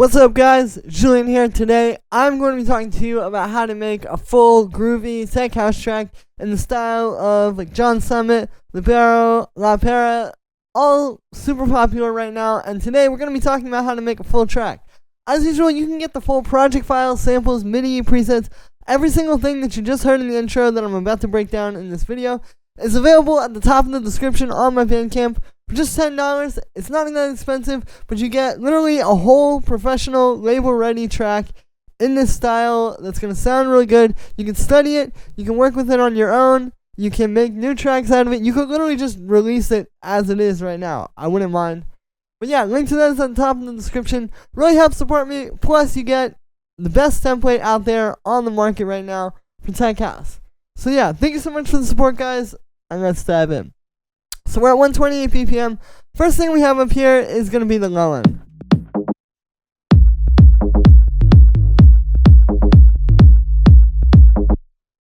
What's up, guys? Julian here. Today I'm going to be talking to you about how to make a full groovy tech house track in the style of like John Summit, Libero, Pera, all super popular right now. And today we're going to be talking about how to make a full track. As usual, you can get the full project file, samples, MIDI presets, every single thing that you just heard in the intro that I'm about to break down in this video is available at the top of the description on my Bandcamp. For just $10, it's not that expensive, but you get literally a whole professional label-ready track in this style that's going to sound really good. You can study it, you can work with it on your own, you can make new tracks out of it. You could literally just release it as it is right now. I wouldn't mind. But yeah, link to that is at the top of the description. Really helps support me, plus you get the best template out there on the market right now for tech house. So yeah, thank you so much for the support, guys, and let's dive in. So we're at 128 BPM. First thing we have up here is going to be the low end.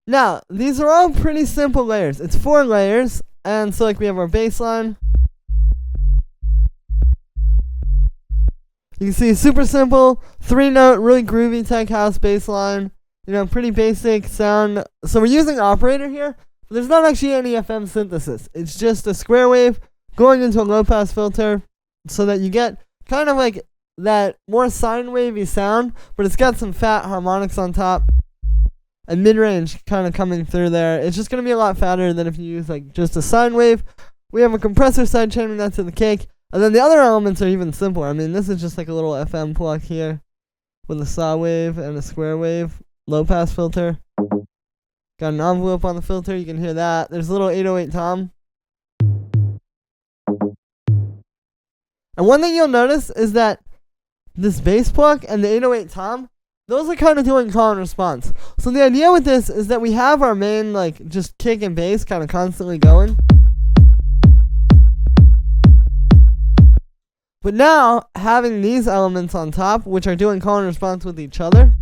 Now, these are all pretty simple layers. It's 4 layers, and so like we have our bass line. You can see super simple, 3-note, really groovy tech house bass line. You know, pretty basic sound. So we're using operator here. There's not actually any FM synthesis. It's just a square wave going into a low-pass filter so that you get kind of like that more sine wavy sound, but it's got some fat harmonics on top and mid-range kind of coming through there. It's just going to be a lot fatter than if you use like just a sine wave. We have a compressor sidechaining that to the cake, and then the other elements are even simpler. I mean, this is just like a little FM plug here with a saw wave and a square wave low-pass filter. Got an envelope on the filter, you can hear that. There's a little 808 tom. And one thing you'll notice is that this bass pluck and the 808 tom, those are kind of doing call and response. So the idea with this is that we have our main like just kick and bass kind of constantly going. But now, having these elements on top, which are doing call and response with each other,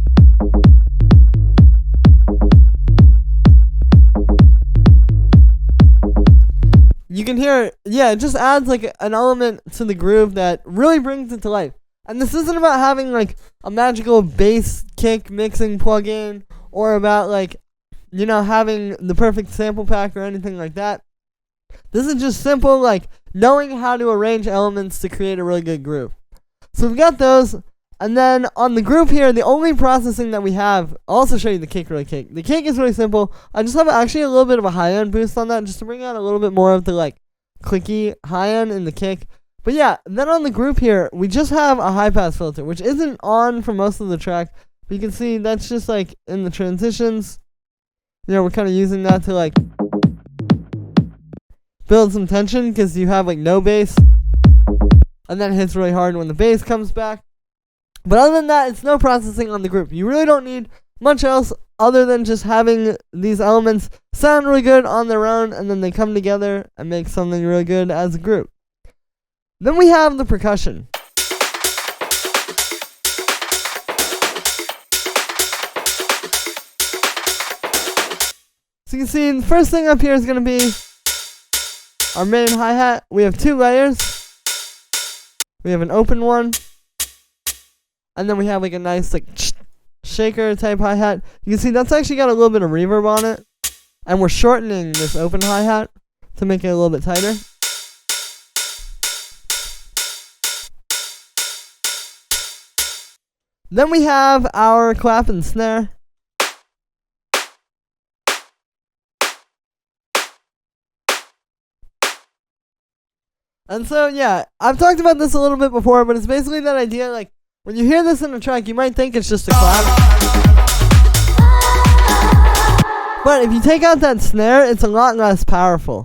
you can hear, yeah, it just adds like an element to the groove that really brings it to life. And this isn't about having like a magical bass kick mixing plugin or about like, you know, having the perfect sample pack or anything like that. This is just simple like knowing how to arrange elements to create a really good groove. So we've got those. And then on the groove here, the only processing that we have, I'll also show you the kick really quick. The kick is really simple. I just have actually a little bit of a high end boost on that just to bring out a little bit more of the like clicky high end in the kick. But yeah, then on the groove here, we just have a high pass filter, which isn't on for most of the track. But you can see that's just like in the transitions. You know, we're kind of using that to like build some tension because you have like no bass. And then it hits really hard when the bass comes back. But other than that, it's no processing on the group. You really don't need much else other than just having these elements sound really good on their own, and then they come together and make something really good as a group. Then we have the percussion. So you can see the first thing up here is going to be our main hi-hat. We have 2 layers. We have an open one. And then we have like a nice like shaker type hi-hat. You can see that's actually got a little bit of reverb on it. And we're shortening this open hi-hat to make it a little bit tighter. Then we have our clap and snare. And so yeah, I've talked about this a little bit before, but it's basically that idea like when you hear this in a track, you might think it's just a clap. But if you take out that snare, it's a lot less powerful.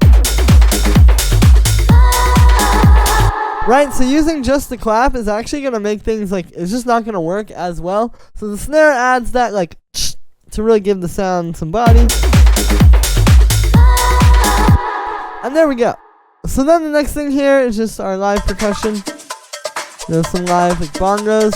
Right, so using just the clap is actually going to make things like, it's just not going to work as well. So the snare adds that like, to really give the sound some body. And there we go. So then the next thing here is just our live percussion. There's some live like bongos.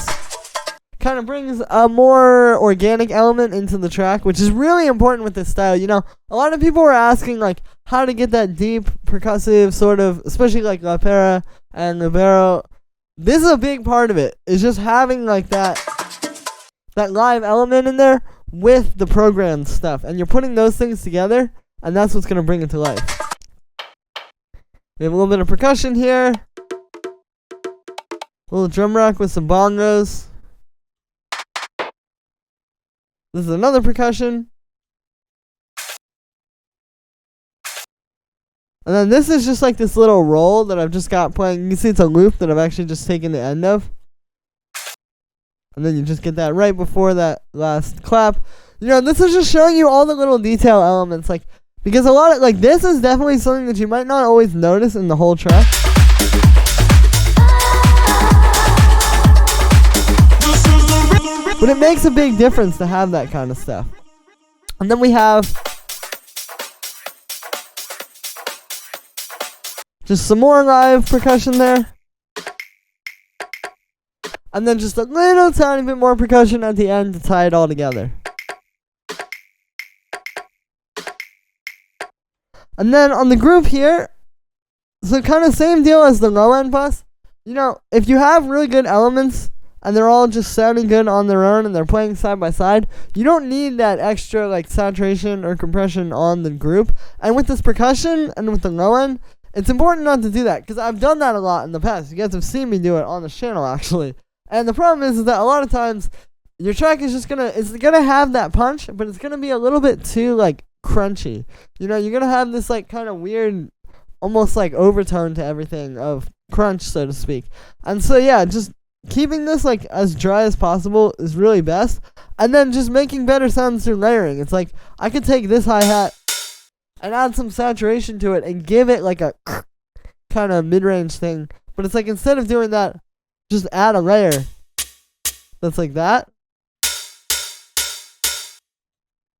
Kind of brings a more organic element into the track, which is really important with this style. You know, a lot of people were asking like how to get that deep percussive sort of, especially like La Pera and Libero this is a big part of it. Is just having like that live element in there with the programmed stuff, and you're putting those things together, and that's what's gonna bring it to life. We have a little bit of percussion here, a little drum rack with some bongos. This is another percussion. And then this is just like this little roll that I've just got playing. You can see it's a loop that I've actually just taken the end of. And then you just get that right before that last clap. You know, this is just showing you all the little detail elements. Like, because a lot of, like, this is definitely something that you might not always notice in the whole track. But it makes a big difference to have that kind of stuff. And then we have just some more live percussion there. And then just a little tiny bit more percussion at the end to tie it all together. And then on the groove here, so kind of same deal as the low end bus. You know, if you have really good elements and they're all just sounding good on their own and they're playing side by side, you don't need that extra like saturation or compression on the group. And with this percussion and with the low end, it's important not to do that, because I've done that a lot in the past. You guys have seen me do it on the channel actually. And the problem is that a lot of times your track is just it's gonna have that punch, but it's gonna be a little bit too like crunchy. You know, you're gonna have this like kind of weird, almost like overtone to everything of crunch, so to speak. And so yeah, just keeping this like as dry as possible is really best. And then just making better sounds through layering. It's like I could take this hi-hat and add some saturation to it and give it like a kind of mid-range thing. But it's like instead of doing that, just add a layer that's like that.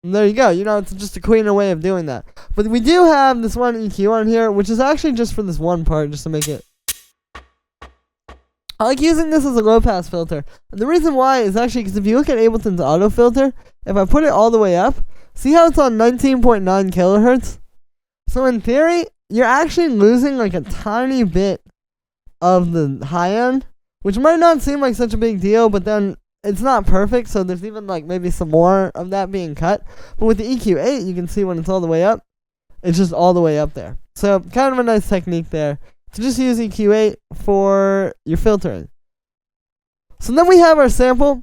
And there you go. You know, it's just a cleaner way of doing that. But we do have this one EQ on here, which is actually just for this one part, just to make it. I like using this as a low pass filter. And the reason why is actually because if you look at Ableton's auto filter, if I put it all the way up, see how it's on 19.9 kilohertz? So in theory, you're actually losing like a tiny bit of the high end, which might not seem like such a big deal, but then it's not perfect, so there's even like maybe some more of that being cut. But with the EQ8, you can see when it's all the way up, it's just all the way up there. So kind of a nice technique there to just use EQ8 for your filtering. So then we have our sample.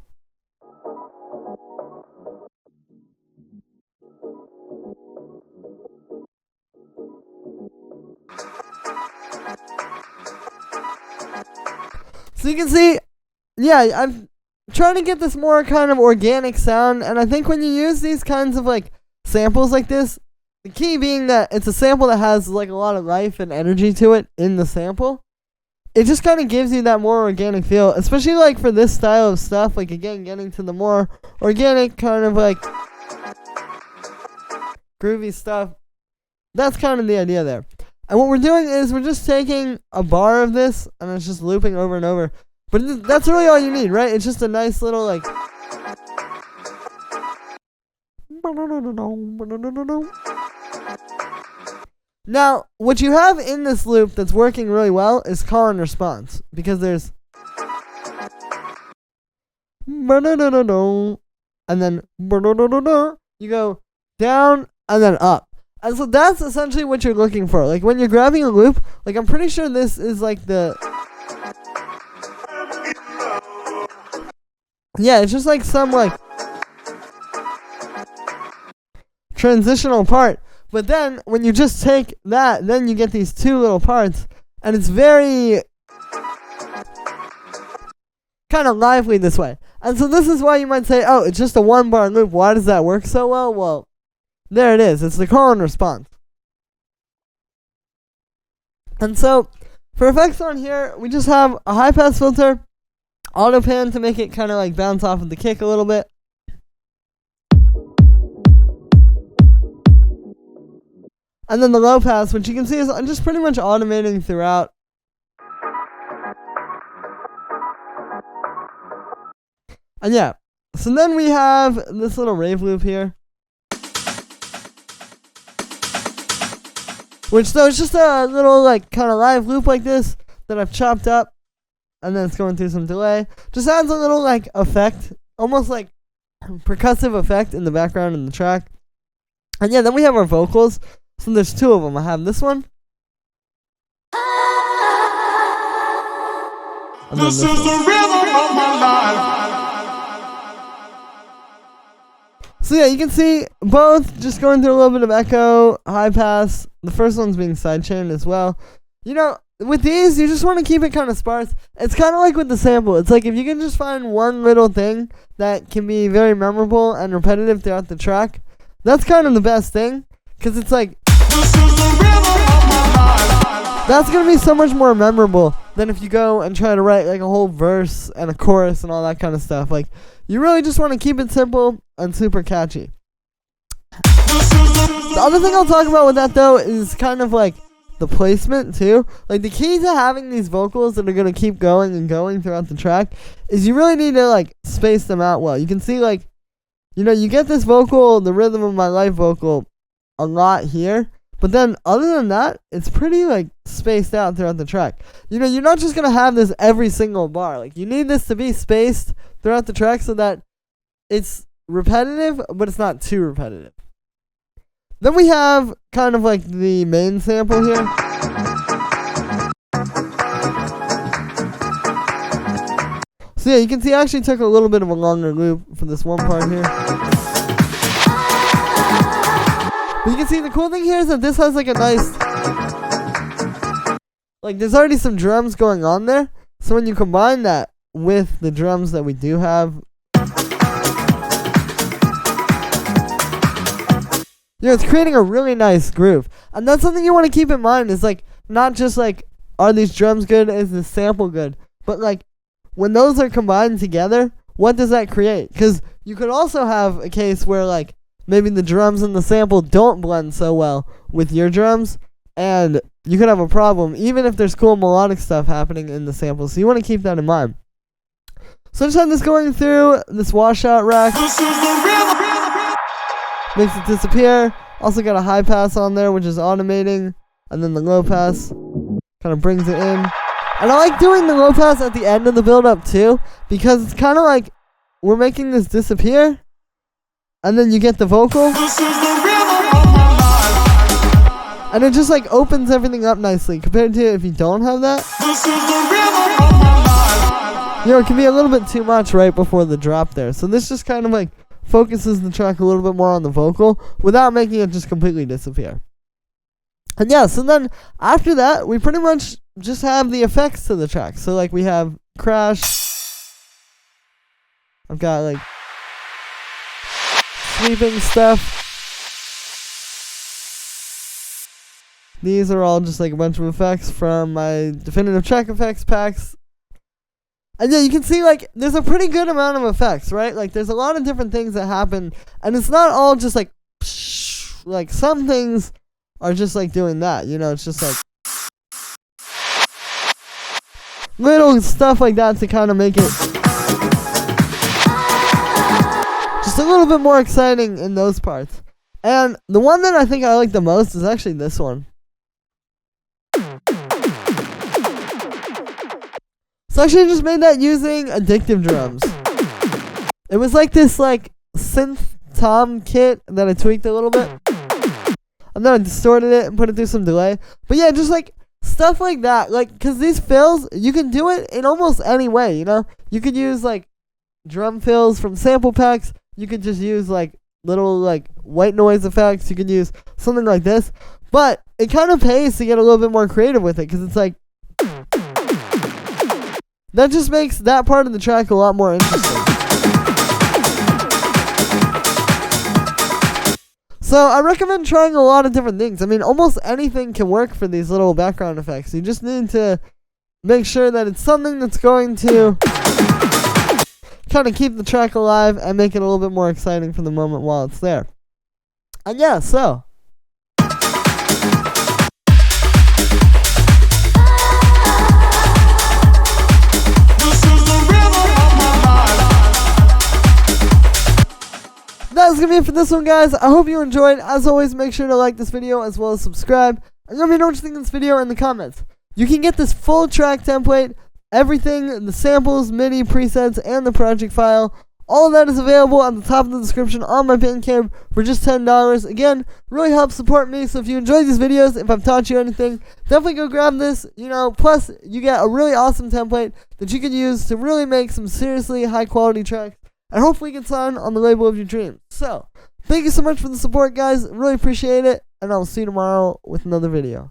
So you can see, yeah, I'm trying to get this more kind of organic sound, and I think when you use these kinds of like samples like this, the key being that it's a sample that has like a lot of life and energy to it in the sample, it just kind of gives you that more organic feel, especially like for this style of stuff, like again, getting to the more organic kind of like groovy stuff. That's kind of the idea there. And what we're doing is we're just taking a bar of this and it's just looping over and over. But that's really all you need, right? It's just a nice little like. Now, what you have in this loop that's working really well is call and response, because there's and then you go down and then up. And so that's essentially what you're looking for. Like when you're grabbing a loop, like I'm pretty sure this is like the. Yeah, it's just like some like transitional part. But then when you just take that, then you get these two little parts, and it's very kind of lively this way. And so this is why you might say, oh, it's just a 1-bar loop. Why does that work so well? Well, there it is. It's the call and response. And so for effects on here, we just have a high pass filter, auto pan to make it kind of like bounce off of the kick a little bit. And then the low pass, which you can see is just pretty much automating throughout. And yeah, so then we have this little rave loop here. Which though it's just a little like kind of live loop like this that I've chopped up. and then it's going through some delay. Just adds a little like effect, almost like percussive effect in the background in the track. And yeah, then we have our vocals. So there's two of them. I have this one. This is the rhythm of my life. So yeah, you can see both just going through a little bit of echo, high pass. The first one's being sidechained as well. You know, with these, you just want to keep it kind of sparse. It's kind of like with the sample. It's like if you can just find one little thing that can be very memorable and repetitive throughout the track, that's kind of the best thing. Because it's like, that's going to be so much more memorable than if you go and try to write like a whole verse and a chorus and all that kind of stuff. Like, you really just want to keep it simple and super catchy. The other thing I'll talk about with that though is kind of like the placement too. Like the key to having these vocals that are going to keep going and going throughout the track is you really need to like space them out well. You can see like, you know, you get this vocal, the Rhythm of My Life vocal a lot here. But then, other than that, it's pretty, like, spaced out throughout the track. You know, you're not just going to have this every single bar. Like, you need this to be spaced throughout the track so that it's repetitive, but it's not too repetitive. Then we have kind of, like, the main sample here. So, yeah, you can see I actually took a little bit of a longer loop for this one part here. But you can see the cool thing here is that this has like a nice, like there's already some drums going on there. So when you combine that with the drums that we do have, you know, it's creating a really nice groove. And that's something you want to keep in mind is like, not just like, are these drums good? Is the sample good? But like, when those are combined together, what does that create? Because you could also have a case where like, maybe the drums and the sample don't blend so well with your drums, and you could have a problem, even if there's cool melodic stuff happening in the sample. So you want to keep that in mind. So I just have this going through this washout rack. Makes it disappear. Also got a high pass on there, which is automating, and then the low pass kind of brings it in. And I like doing the low pass at the end of the build-up too, because it's kind of like we're making this disappear. And then you get the vocal. And it just like opens everything up nicely compared to if you don't have that. You know, it can be a little bit too much right before the drop there. So this just kind of like focuses the track a little bit more on the vocal without making it just completely disappear. And yeah, so then after that, we pretty much just have the effects to the track. So like we have crash. I've got like sweeping stuff. These are all just like a bunch of effects from my definitive track effects packs. And yeah, you can see like there's a pretty good amount of effects, right? Like there's a lot of different things that happen, and it's not all just like psh, like some things are just like doing that, you know, it's just like little stuff like that to kind of make it just a little bit more exciting in those parts. And the one that I think I like the most is actually this one. So I actually just made that using addictive drums. It was like this like synth tom kit that I tweaked a little bit. And then I distorted it and put it through some delay. But yeah, just like stuff like that. Like, cause these fills, you can do it in almost any way, you know? You could use like drum fills from sample packs. You could just use like little like white noise effects. You could use something like this. But it kind of pays to get a little bit more creative with it, because it's like, that just makes that part of the track a lot more interesting. So I recommend trying a lot of different things. I mean, almost anything can work for these little background effects. You just need to make sure that it's something that's going to kind of keep the track alive and make it a little bit more exciting for the moment while it's there. And yeah, so that's gonna be it for this one, guys. I hope you enjoyed. As always, make sure to like this video as well as subscribe. And let me know what you think of this video in the comments. You can get this full track template everything, the samples, MIDI, presets, and the project file. All of that is available at the top of the description on my Bandcamp for just $10. Again, really helps support me. So if you enjoy these videos, if I've taught you anything, definitely go grab this. Plus you get a really awesome template that you can use to really make some seriously high quality tracks and hopefully get signed on the label of your dreams. So thank you so much for the support, guys. Really appreciate it, and I'll see you tomorrow with another video.